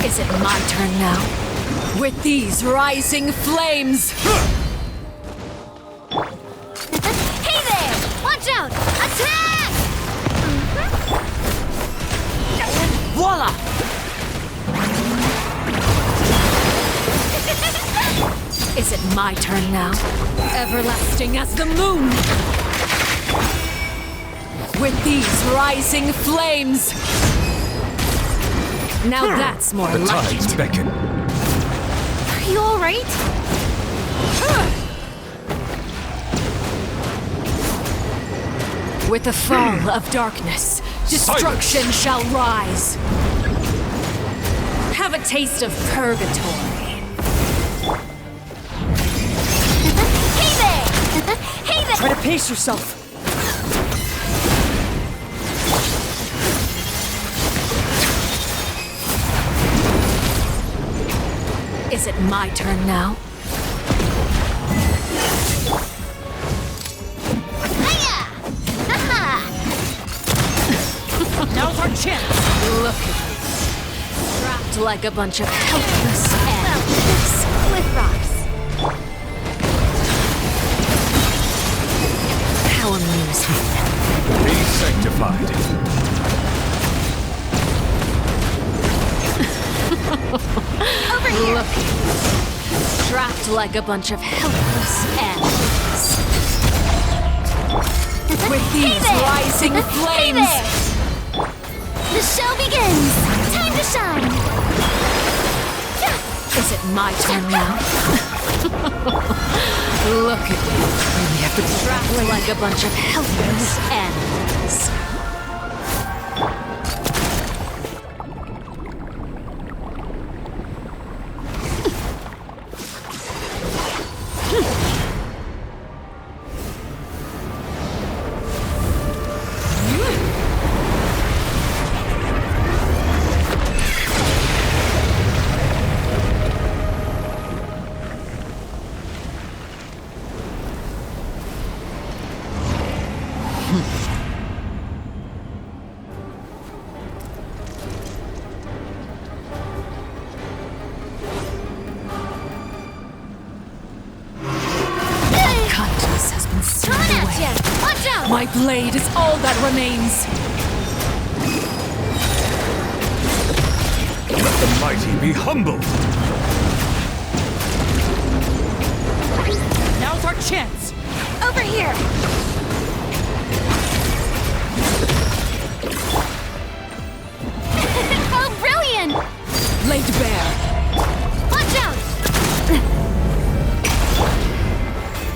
Is it my turn now? With these rising flames! Hey there! Watch out! Attack! Voila! Is it my turn now? Everlasting as the moon! With these rising flames! Now that's more The like tides it. beckon. Are you alright? With the fall of darkness, destruction shall rise. Have a taste of purgatory. Hey there! Hey there! Try to pace yourself. Is it my turn now? Hiya! Haha! Now's our chance. Look at me. Trapped like a bunch of helpless animals. With rocks. How amusing. Be sanctified. Over here! Look at me. Trapped like a bunch of helpless animals. With these rising Hey flames. there! The show begins! Time to shine! Is it my turn now? Look at me. We have to trapped like a bunch of helpless animals. Kindness has been Coming stripped at away. ya! Watch out! My blade is all that remains. Let the mighty be humbled. Now's our chance. Over here! Oh, brilliant! Laid bare. Watch out!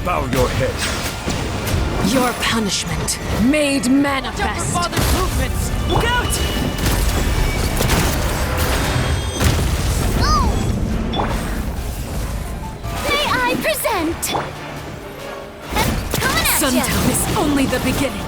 Bow your head. Your punishment made manifest. Father's movements! Look out! Oh! May I present? Coming at ya! Sundown is only the beginning.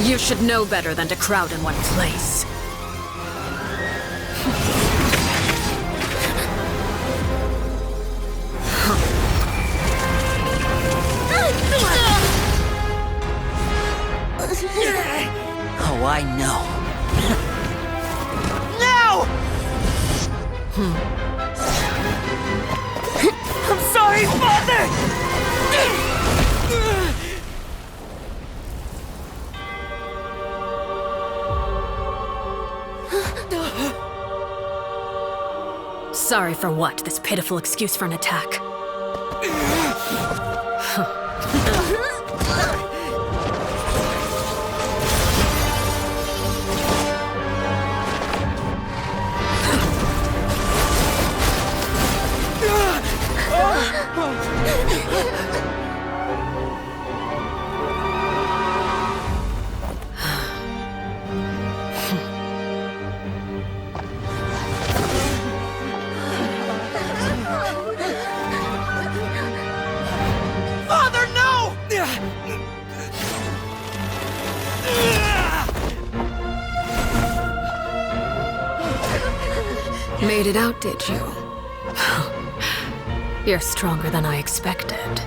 You should know better than to crowd in one place. Oh, I know. No! I'm sorry, Father! Sorry for what? This pitiful excuse for an attack. Made it out, did you? You're stronger than I expected.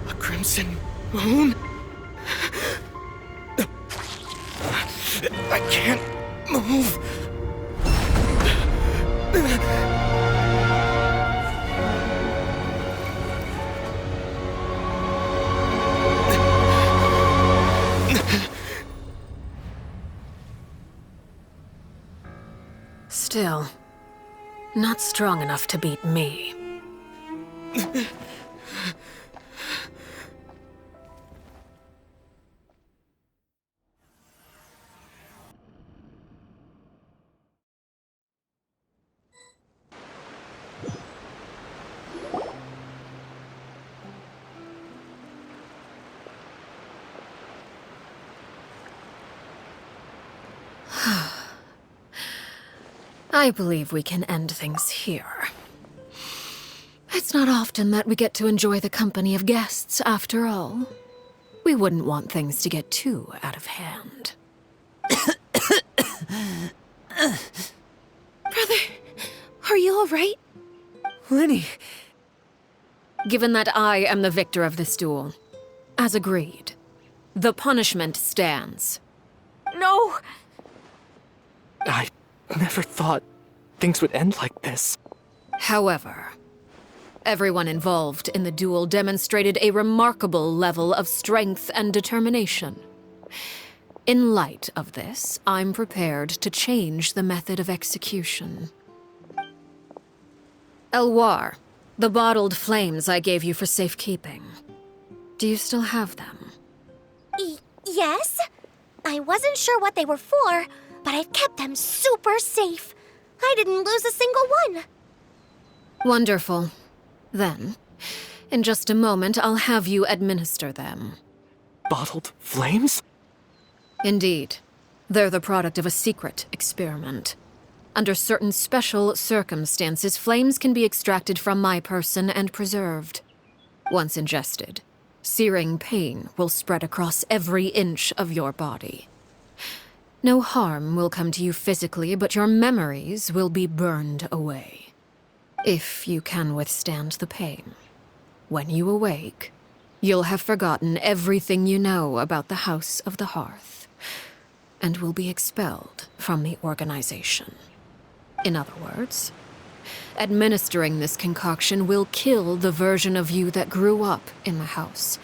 A crimson moon? I can't move. Still, not strong enough to beat me. I believe we can end things here. It's not often that we get to enjoy the company of guests, after all. We wouldn't want things to get too out of hand. Brother, are you all right? Lenny, Given that I am the victor of this duel, as agreed, the punishment stands. No! I never thought things would end like this. However, everyone involved in the duel demonstrated a remarkable level of strength and determination. In light of this, I'm prepared to change the method of execution. Elwar, the bottled flames I gave you for safekeeping. Do you still have them? Yes? I wasn't sure what they were for, but I've kept them super safe. I didn't lose a single one. Wonderful. Then, in just a moment, I'll have you administer them. Bottled flames? Indeed. They're the product of a secret experiment. Under certain special circumstances, flames can be extracted from my person and preserved. Once ingested, searing pain will spread across every inch of your body. No harm will come to you physically, but your memories will be burned away. If you can withstand the pain. When you awake, you'll have forgotten everything you know about the House of the Hearth, and will be expelled from the organization. In other words, administering this concoction will kill the version of you that grew up in the house,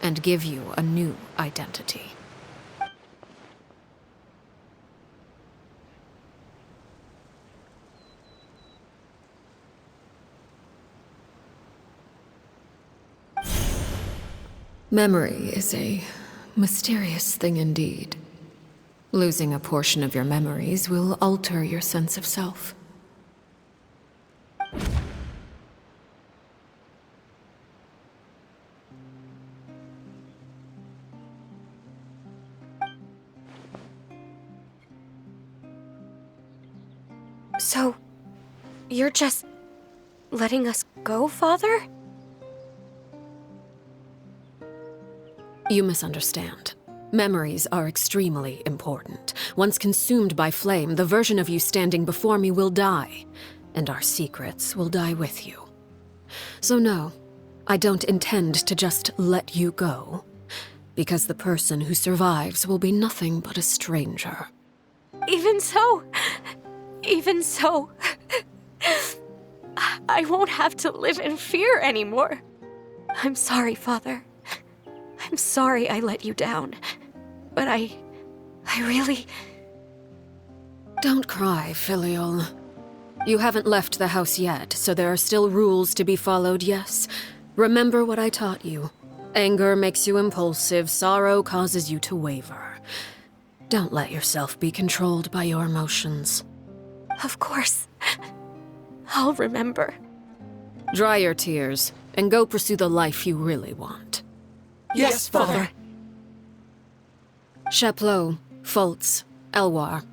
and give you a new identity. Memory is a mysterious thing indeed. Losing a portion of your memories will alter your sense of self. So, you're just letting us go, Father? You misunderstand. Memories are extremely important. Once consumed by flame, the version of you standing before me will die, and our secrets will die with you. So no, I don't intend to just let you go, because the person who survives will be nothing but a stranger. Even so, I won't have to live in fear anymore. I'm sorry, Father. I'm sorry I let you down. But I really... Don't cry, Filial. You haven't left the house yet, so there are still rules to be followed, yes? Remember what I taught you. Anger makes you impulsive, sorrow causes you to waver. Don't let yourself be controlled by your emotions. Of course. I'll remember. Dry your tears, and go pursue the life you really want. Yes, Father. Chaplot, Fultz, Elwar,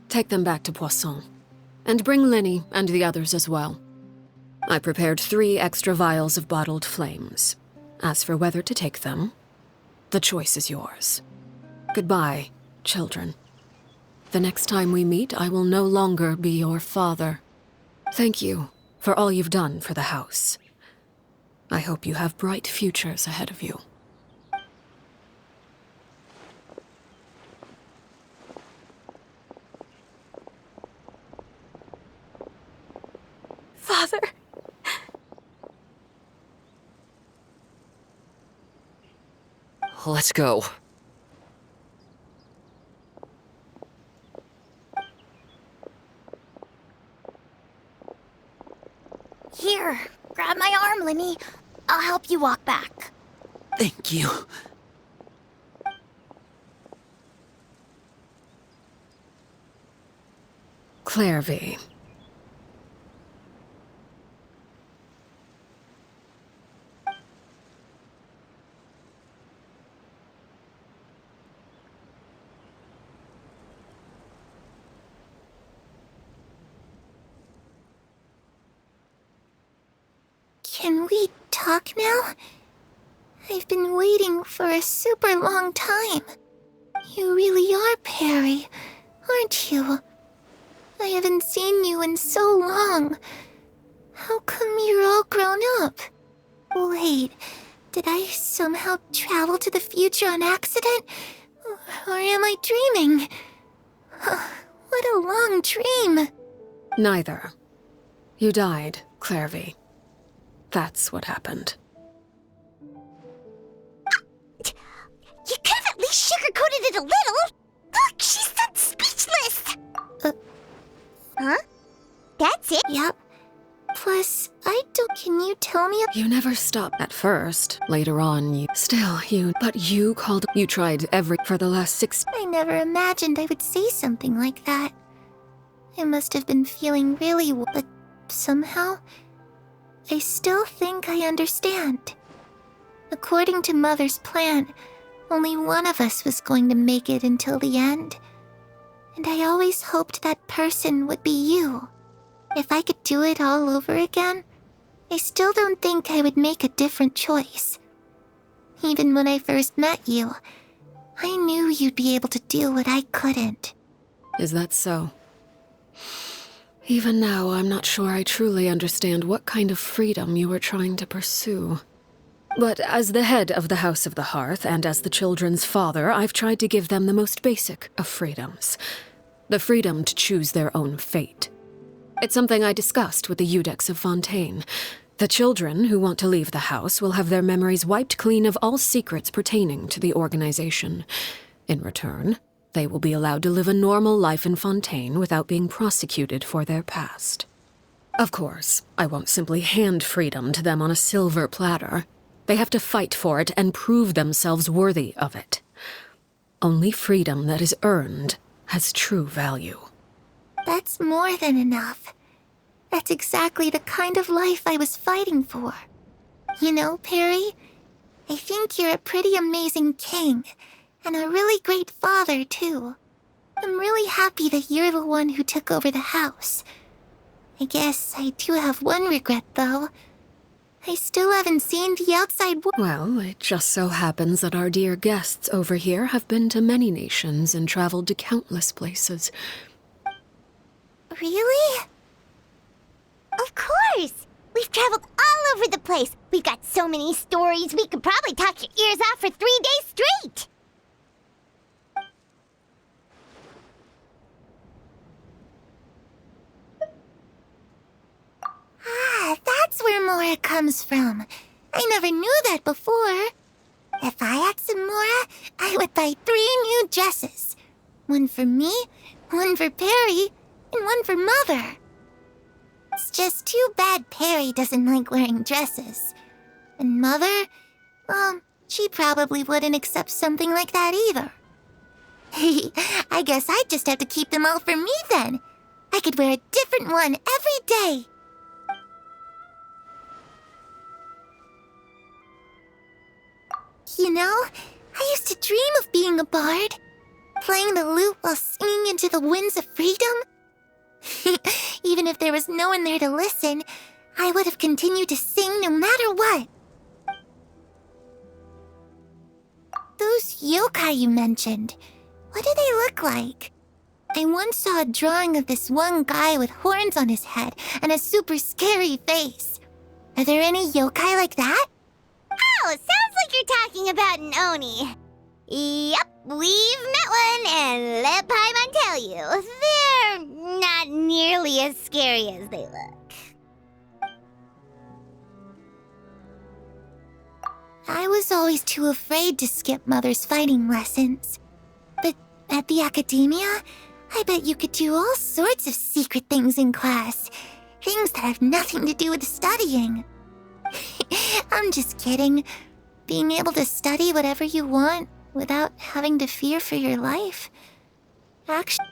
take them back to Poisson. And bring Linny and the others as well. I prepared 3 extra vials of bottled flames. As for whether to take them, the choice is yours. Goodbye, children. The next time we meet, I will no longer be your father. Thank you for all you've done for the house. I hope you have bright futures ahead of you. Father. Let's go. Here, grab my arm, Linny. I'll help you walk back. Thank you. Clairvy. Can we talk now? I've been waiting for a super long time. You really are Perry, aren't you? I haven't seen you in so long. How come you're all grown up? Wait, did I somehow travel to the future on accident? Or am I dreaming? What a long dream. Neither. You died, Clairvy. That's what happened. You could have at least sugarcoated it a little. Look, she's so speechless. Huh? That's it? Yep. Plus, can you tell me? You never stopped at first. Later on, but you tried for the last 6. I never imagined I would say something like that. I must have been feeling really but somehow, I still think I understand. According to Mother's plan, only one of us was going to make it until the end. And I always hoped that person would be you. If I could do it all over again, I still don't think I would make a different choice. Even when I first met you, I knew you'd be able to do what I couldn't. Is that so? Even now, I'm not sure I truly understand what kind of freedom you were trying to pursue. But as the head of the House of the Hearth and as the children's father, I've tried to give them the most basic of freedoms. The freedom to choose their own fate. It's something I discussed with the Iudex of Fontaine. The children who want to leave the house will have their memories wiped clean of all secrets pertaining to the organization. In return, they will be allowed to live a normal life in Fontaine without being prosecuted for their past. Of course, I won't simply hand freedom to them on a silver platter. They have to fight for it and prove themselves worthy of it. Only freedom that is earned has true value. That's more than enough. That's exactly the kind of life I was fighting for. You know, Perry, I think you're a pretty amazing king, and a really great father, too. I'm really happy that you're the one who took over the house. I guess I do have one regret, though. I still haven't seen the outside world. Well, it just so happens that our dear guests over here have been to many nations and traveled to countless places. Really? Of course! We've traveled all over the place. We've got so many stories, we could probably talk your ears off for 3 days straight! Ah, that's where Mora comes from. I never knew that before. If I had some Mora, I would buy 3 new dresses. One for me, one for Perry, and one for Mother. It's just too bad Perry doesn't like wearing dresses. And Mother, well, she probably wouldn't accept something like that either. I guess I'd just have to keep them all for me then. I could wear a different one every day. You know, I used to dream of being a bard. playing the lute while singing into the winds of freedom? Even if there was no one there to listen, I would have continued to sing no matter what. Those yokai you mentioned, what do they look like? I once saw a drawing of this one guy with horns on his head and a super scary face. Are there any yokai like that? Oh, sounds like you're talking about an Oni. Yep, we've met one, and let Paimon tell you, they're not nearly as scary as they look. I was always too afraid to skip Mother's fighting lessons. But at the academia, I bet you could do all sorts of secret things in class. Things that have nothing to do with studying. I'm just kidding. Being able to study whatever you want without having to fear for your life. Actually...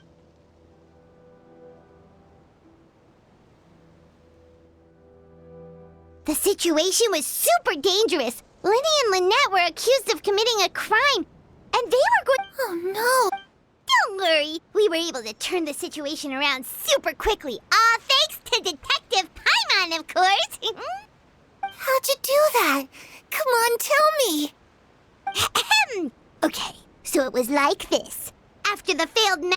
The situation was super dangerous. Lenny and Lynette were accused of committing a crime, and they were going... Oh no! Don't worry, we were able to turn the situation around super quickly. All thanks to Detective Paimon, of course. How'd you do that? Come on, tell me! Okay, so it was like this. After the failed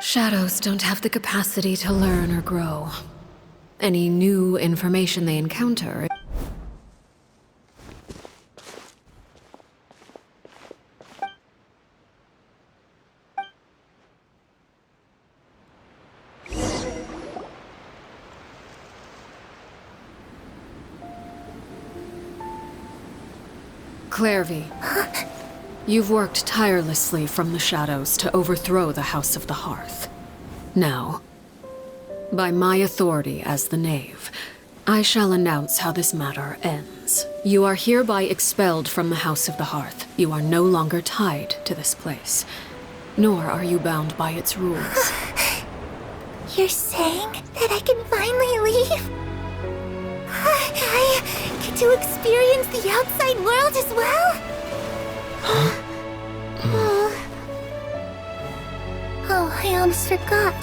Shadows don't have the capacity to learn or grow. Any new information they encounter... Clairvy, you've worked tirelessly from the shadows to overthrow the House of the Hearth. Now, by my authority as the Knave, I shall announce how this matter ends. You are hereby expelled from the House of the Hearth. You are no longer tied to this place, nor are you bound by its rules. You're saying that I can finally leave? I get to experience the outside world as well? Oh, I almost forgot.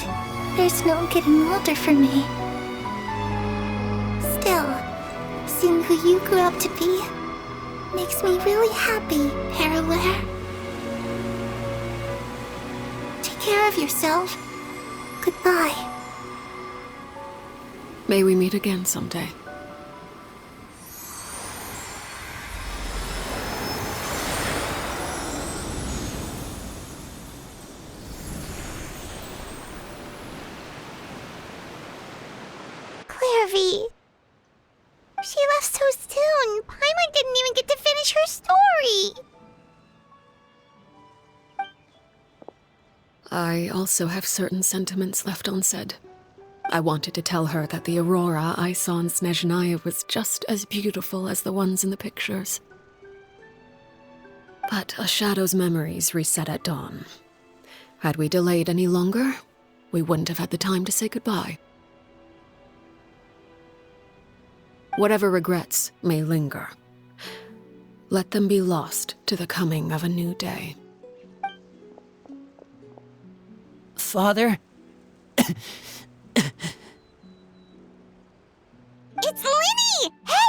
There's no getting older for me. Still, seeing who you grew up to be makes me really happy, Paraware. Take care of yourself. Goodbye. May we meet again someday. Clairvy. She left so soon. Paimon didn't even get to finish her story. I also have certain sentiments left unsaid. I wanted to tell her that the aurora I saw in Snezhnaya was just as beautiful as the ones in the pictures. But a shadow's memories reset at dawn. Had we delayed any longer, we wouldn't have had the time to say goodbye. Whatever regrets may linger, let them be lost to the coming of a new day. Father? It's Linny! Hey!